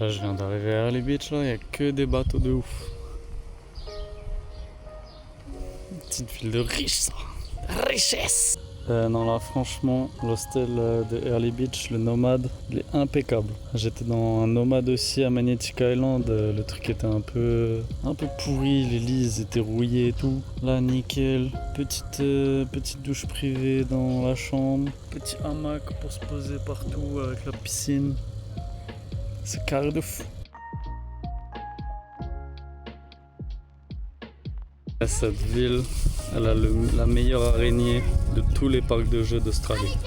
Là, je viens d'arriver à Early Beach, là, il n'y a que des bateaux de ouf. Une petite ville de riches, ça. Richesse. Non, là, franchement, l'hostel de Early Beach, le Nomade, il est impeccable. J'étais dans un Nomade aussi à Magnetic Island. Le truc était un peu pourri, les lits étaient rouillés et tout. Là, nickel. Petite douche privée dans la chambre. Petit hamac pour se poser partout avec la piscine. C'est carré de fou. Cette ville, elle a la meilleure araignée de tous les parcs de jeux d'Australie.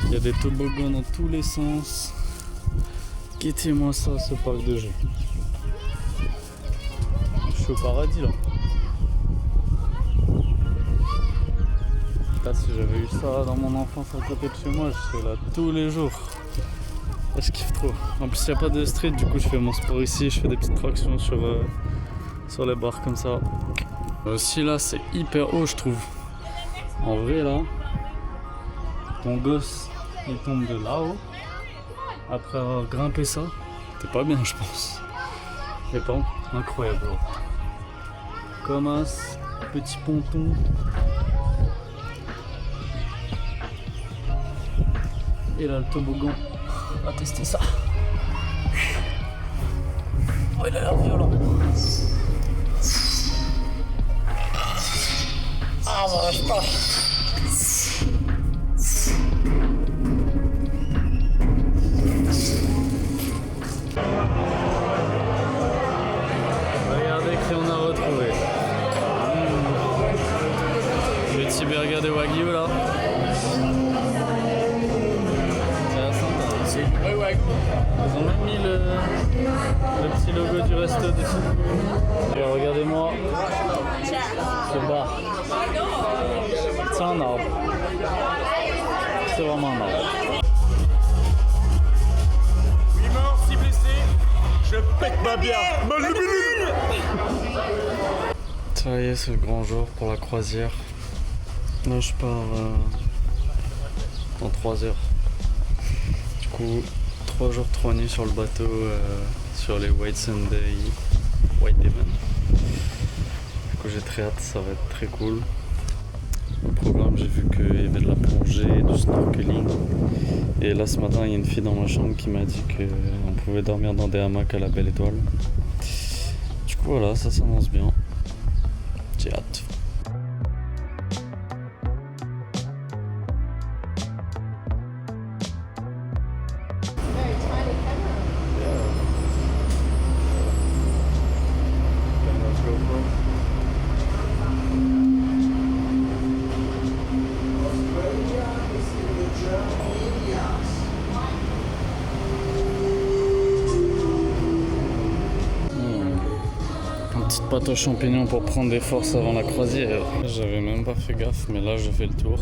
Il y a des toboggans dans tous les sens. Quittez-moi ça, ce parc de jeux. Je suis au paradis là. Là, si j'avais eu ça dans mon enfance à côté de chez moi, je serais là tous les jours. Là, je kiffe trop. En plus, il n'y a pas de street, du coup, je fais mon sport ici, je fais des petites tractions sur les barres comme ça. Aussi là c'est hyper haut je trouve. En vrai là, ton gosse il tombe de là-haut. Après avoir grimpé ça, t'es pas bien je pense. Mais pas incroyable. Comme un petit ponton. Et là le toboggan. On va tester ça. Oh il a l'air violent. Ah, ça marche pas. Regardez qui on a retrouvé. Le petit burger de Wagyu là. C'est sympa. C'est le Wagyu. Ils ont même mis le petit logo du resto dessus. Et regardez-moi ce bar. C'est un arbre. C'est vraiment un arbre. 8 morts, 6 blessés. Je pète ma bière. Ça y est, c'est le grand jour pour la croisière. Là, je pars dans 3 heures. Du coup, 3 jours, 3 nuits sur le bateau sur les White Sunday, White Demon. Du coup, j'ai très hâte, ça va être très cool. Au programme, j'ai vu qu'il y avait de la plongée, du snorkeling. Et là, ce matin, il y a une fille dans ma chambre qui m'a dit qu'on pouvait dormir dans des hamacs à la Belle Étoile. Du coup, voilà, ça s'annonce bien. J'ai hâte. Petite pâte aux champignons pour prendre des forces avant la croisière. J'avais même pas fait gaffe, mais là je fais le tour.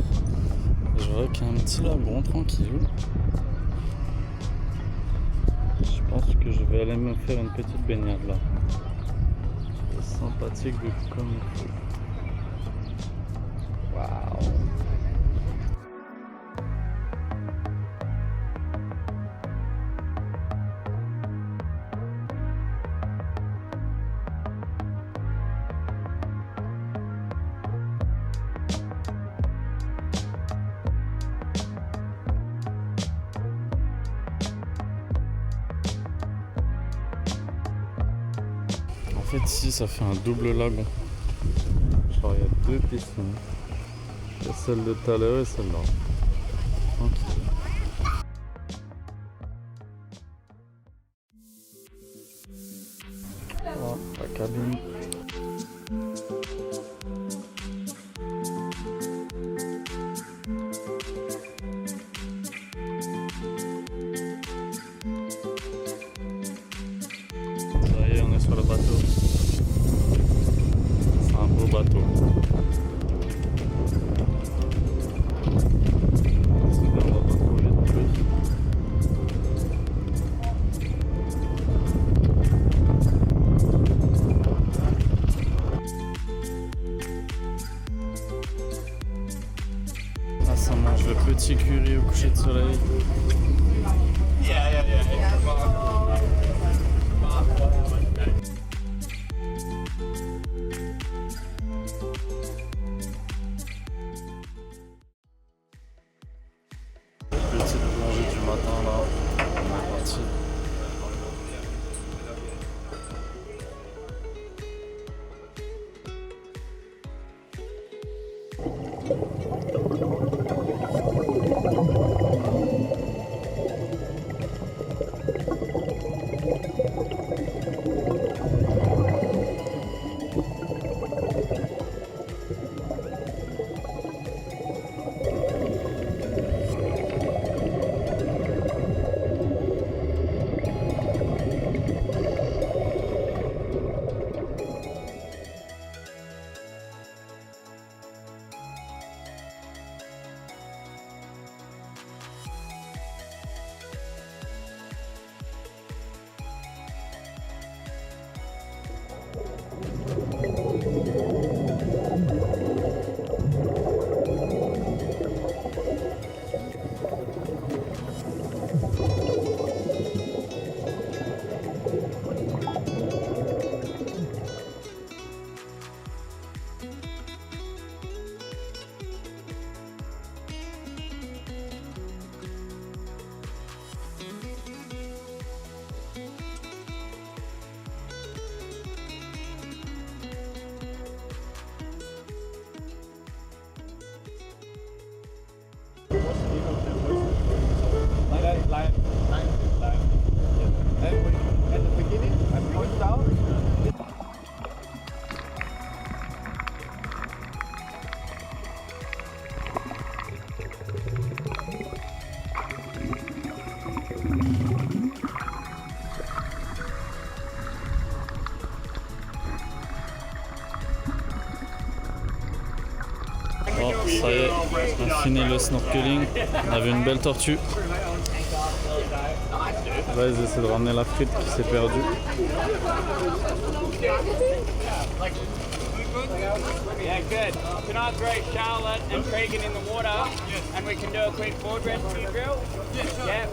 Je vois qu'il y a un petit lagon tranquille. Je pense que je vais aller me faire une petite baignade là. C'est sympathique de comme il faut. Waouh! En fait ici ça fait un double lagon. Genre il y a 2 piscines. Il y a celle de tout à l'heure et celle-là. Tranquille. Voilà, la cabine. Ça y est, on est sur le bateau. C'est un beau bateau. C'est bien, on va pas trop vite plus. Ah, ça mange le petit curry au coucher de soleil. Yeah. ça y est, on a fini le snorkeling. On a vu une belle tortue. Là, ils essaient de ramener la frite qui s'est perdue. Yeah, good. Can I throw Charlotte and Cregan in the water and we can do a quick board rescue drill? Yeah.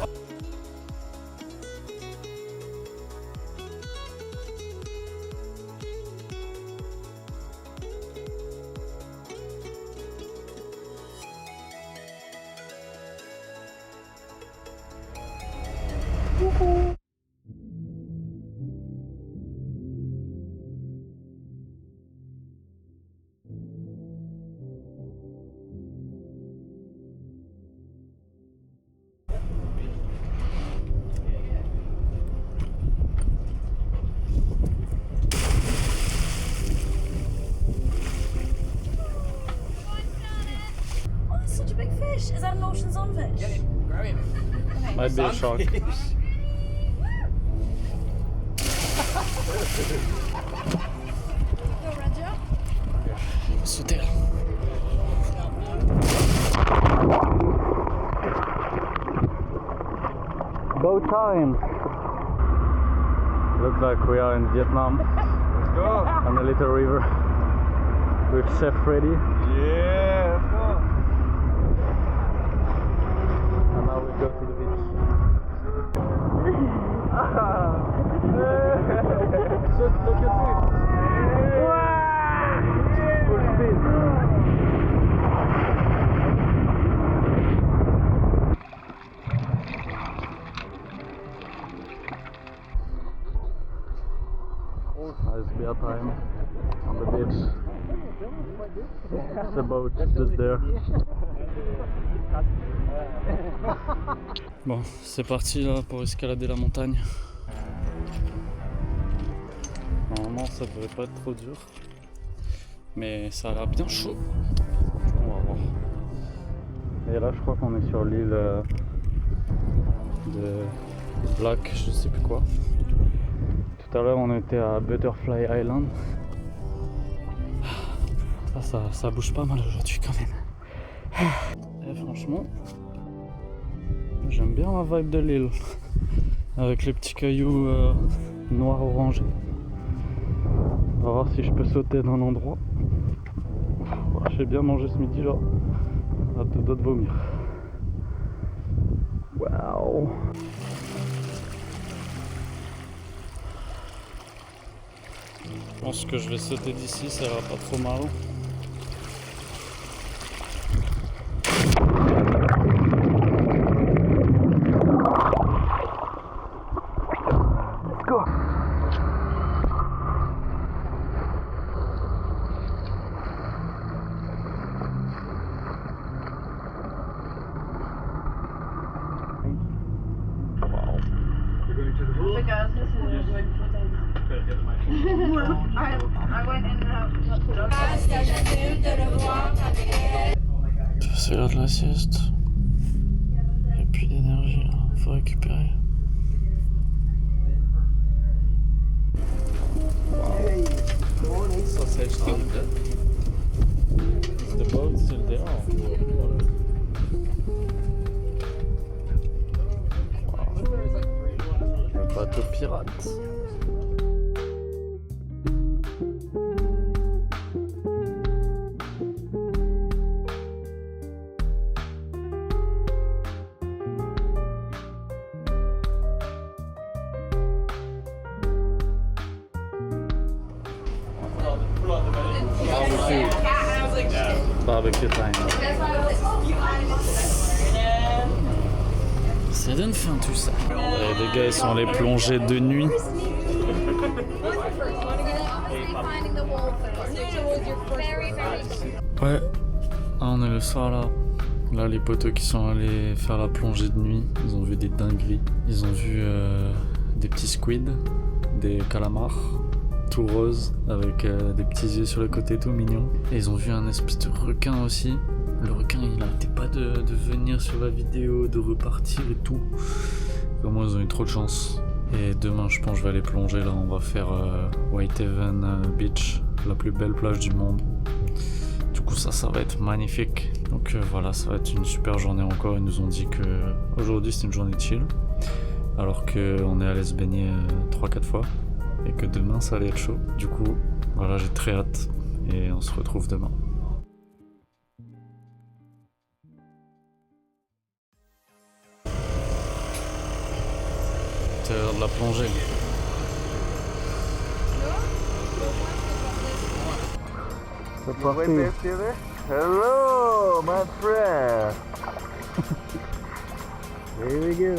Such a big fish. Is that an ocean's on fish? Grow him. Might be a shark. Go, Roger. Sauter là. Boat time. Looks like we are in Vietnam. Let's go. On a little river with Chef Freddy. Yeah, let's go. And now we go to the beach. Look at this. Full speed. Nice beer time on the beach. The boat just there. Bon, c'est parti là pour escalader la montagne. Normalement ça devrait pas être trop dur, mais ça a l'air bien chaud. On va voir. Et là je crois qu'on est sur l'île de Black, je sais plus quoi. Tout à l'heure on était à Butterfly Island. Ça bouge pas mal aujourd'hui quand même. Et franchement, j'aime bien la vibe de l'île. Avec les petits cailloux noirs orangés. On va voir si je peux sauter d'un endroit. J'ai bien mangé ce midi là. À deux doigts de vomir. Waouh! Je pense que je vais sauter d'ici, ça ira pas trop mal. Let's go! Because this is a good footage. I went in C'est l'heure de la sieste. Il n'y a plus d'énergie là, faut récupérer. Sausage time. Is the boat still there? Le bateau pirate. Barbecue time. Ça donne faim tout ça. Et les gars ils sont allés plonger de nuit. Ouais, ah, on est le soir là. Là les potos qui sont allés faire la plongée de nuit, ils ont vu des dingueries. Ils ont vu des petits squids, des calamars, tout rose, avec des petits yeux sur le côté tout mignon. Et ils ont vu un espèce de requin aussi. Le requin il n'arrêtait pas de venir sur la vidéo, de repartir et tout. Vraiment ils ont eu trop de chance. Et demain je pense que je vais aller plonger là, on va faire Whitehaven Beach, la plus belle plage du monde. Du Du coup ça va être magnifique. Donc voilà, ça va être une super journée encore. Ils nous ont dit que aujourd'hui c'est une journée chill, alors qu'on est allé se baigner 3-4 fois et que demain ça allait être chaud. Du coup voilà, j'ai très hâte et on se retrouve demain. C'est l'heure de la plongée. C'est parti. Hello, my friend. Here we go.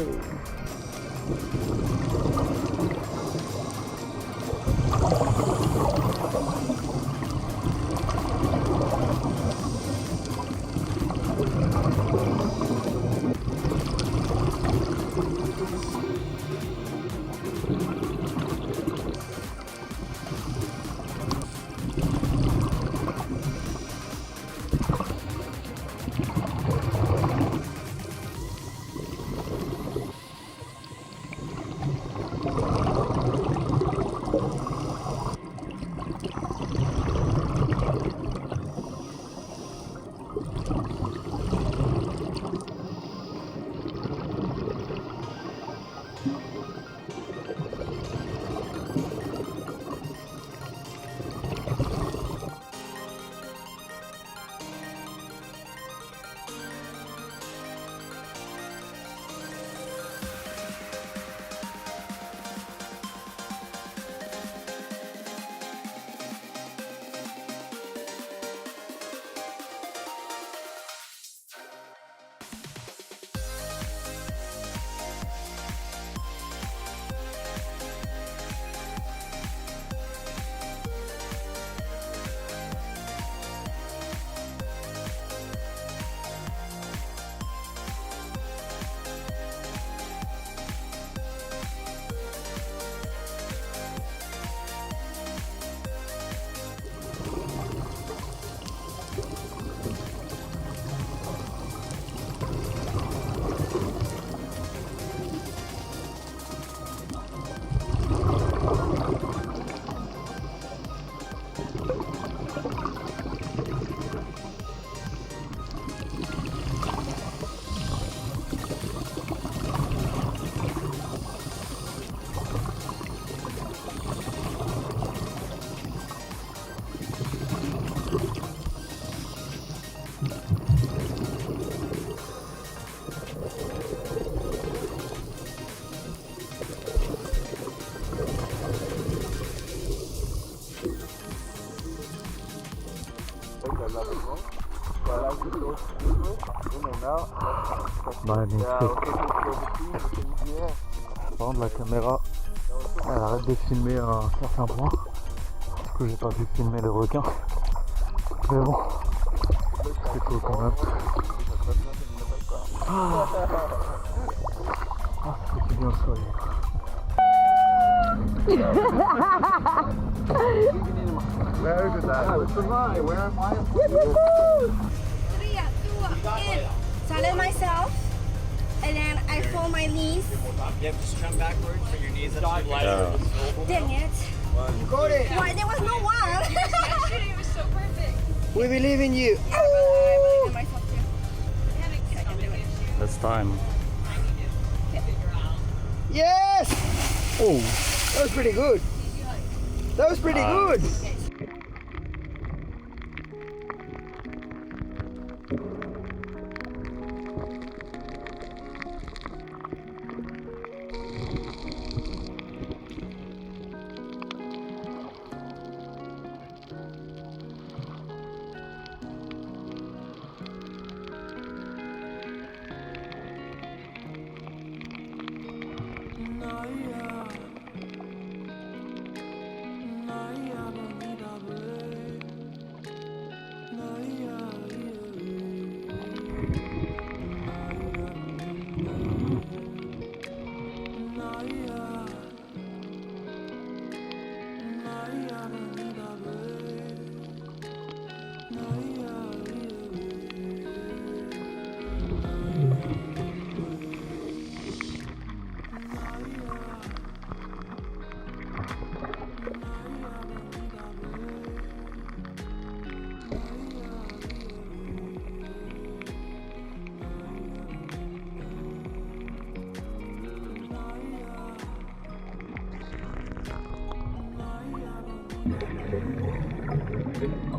Magnifique. Par contre, la caméra, elle arrête de filmer à un certain point. Du coup, j'ai pas pu filmer le requin. Mais bon, c'est cool quand même. Ah, c'est bien le soleil. Very good. Where am I? 3, 2, 1. Started myself, and then I fold my knees. You have to jump backwards, bring your knees up to your legs. Dang it. You got it. Why, there was no one. Actually, it was so perfect. We believe in you. I believe in myself too. I can do it. That's time. Yes. Oh, that was pretty good. That was pretty good. Naya, Naya, café.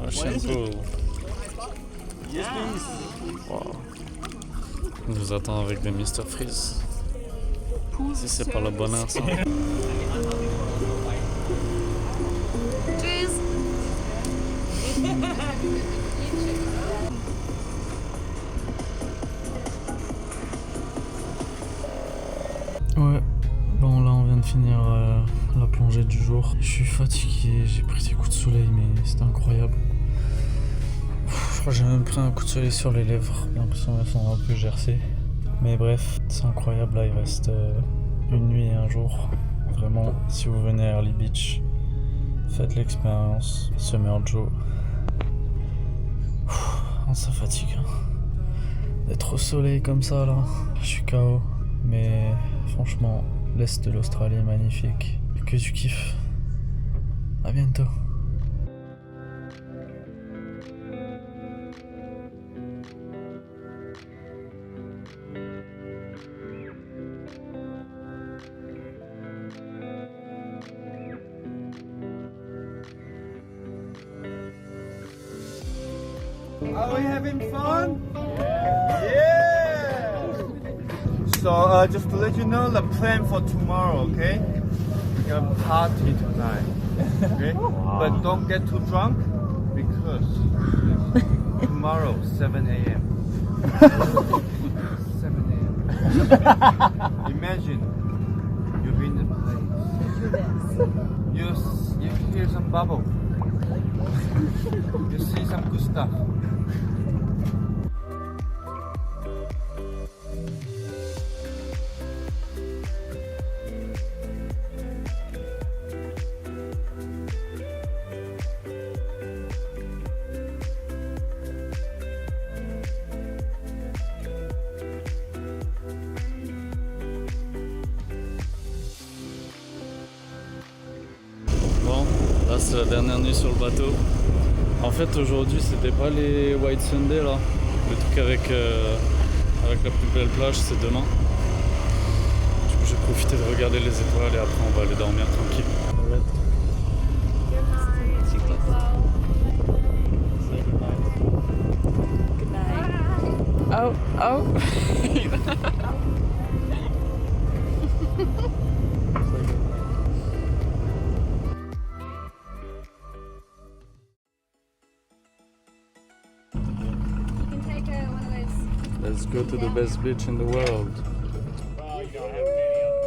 Ocean Pool. Wow. On nous attend avec des Mr Freeze. Si c'est pas le bonheur ça. Ouais, bon là on vient de finir la plongée du jour. Je suis fatigué, j'ai pris des coups de soleil mais c'était incroyable. Je crois que j'ai même pris un coup de soleil sur les lèvres, j'ai l'impression qu'elles sont un peu gercées. Mais bref, c'est incroyable, là il reste une nuit et un jour. Vraiment, si vous venez à Early Beach, faites l'expérience Summer Joe. Ça fatigue hein. D'être au soleil comme ça là, je suis KO. Mais franchement, l'est de l'Australie est magnifique. Que du kiff. À bientôt. Are we having fun? Yeah! So just to let you know the plan for tomorrow, okay? We're gonna party tonight, okay? But don't get too drunk because tomorrow 7 a.m. 7 a.m. Imagine you've been in the place. You hear some bubble. You see some good stuff. Bon, là c'est la dernière nuit sur le bateau. En fait aujourd'hui c'était pas les White Sunday là. Le truc avec la plus belle plage c'est demain. Du coup j'ai profité de regarder les étoiles et après on va aller dormir tranquille. Oh, oh. You can take one of those. Let's go to the best beach in the world. Well, you don't have many other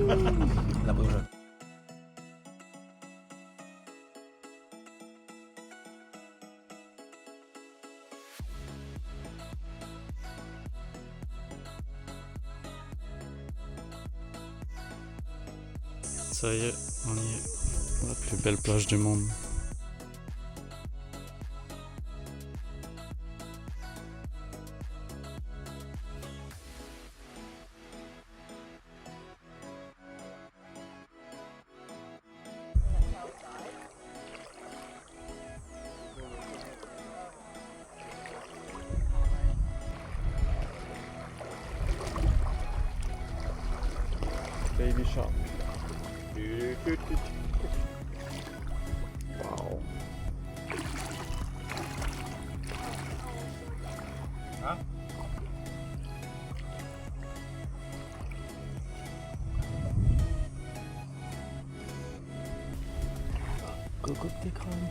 friends. La bonne. Ça y est, on y est. La plus belle plage du monde. shark. Wow. Cocotte des crânes.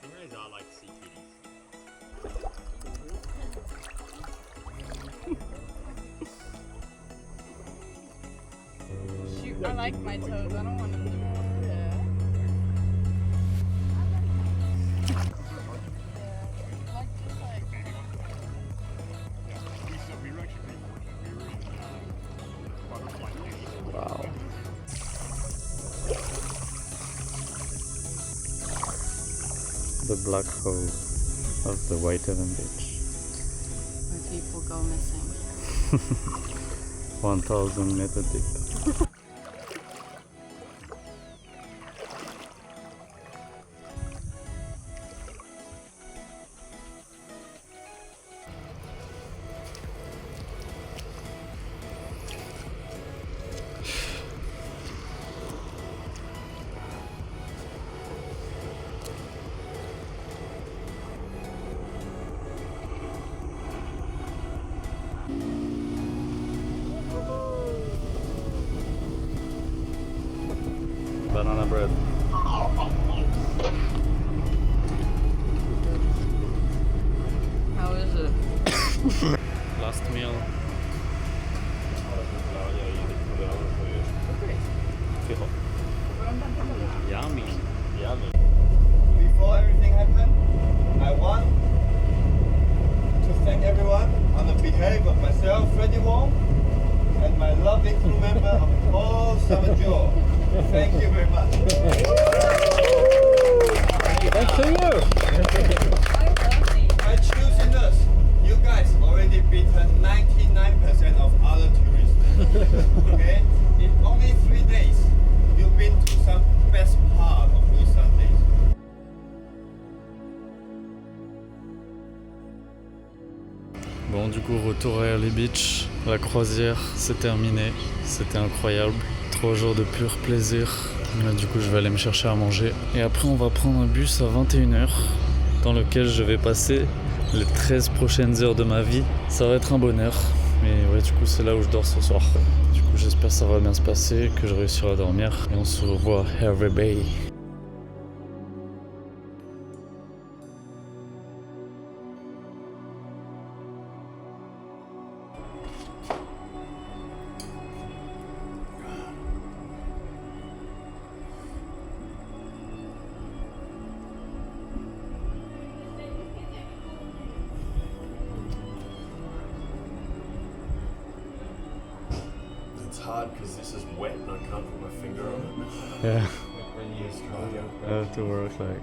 Stingrays are like sea kitties. Shoot, I like my toes. I don't want them to move. Yeah. Like, just like. Wow. The black hole of the Whitehaven Beach. Where people go missing. 1000 meter deep. Banana bread. How is it? Last meal. Yummy. Before everything happened, I want to thank everyone on the behalf of myself, Freddie Wong, and my lovely crew member of Paul Summerjaw. Thank you very much. Thanks to you. By choosing us, you guys already beaten 99% of other tourists. Okay? In only 3 days, you've been to some best part of Blue Sundays. Bon, du coup, retour à Early Beach. La croisière, c'est terminé. C'était incroyable. 3 jours de pur plaisir. Là, du coup, je vais aller me chercher à manger. Et après, on va prendre un bus à 21h dans lequel je vais passer les 13 prochaines heures de ma vie. Ça va être un bonheur. Mais ouais, du coup, c'est là où je dors ce soir. Du coup, j'espère que ça va bien se passer, que je réussirai à dormir. Et on se revoit à Hervey Bay. It's hard because this is wet and I can't put my finger on it. Yeah, When you use I have to work like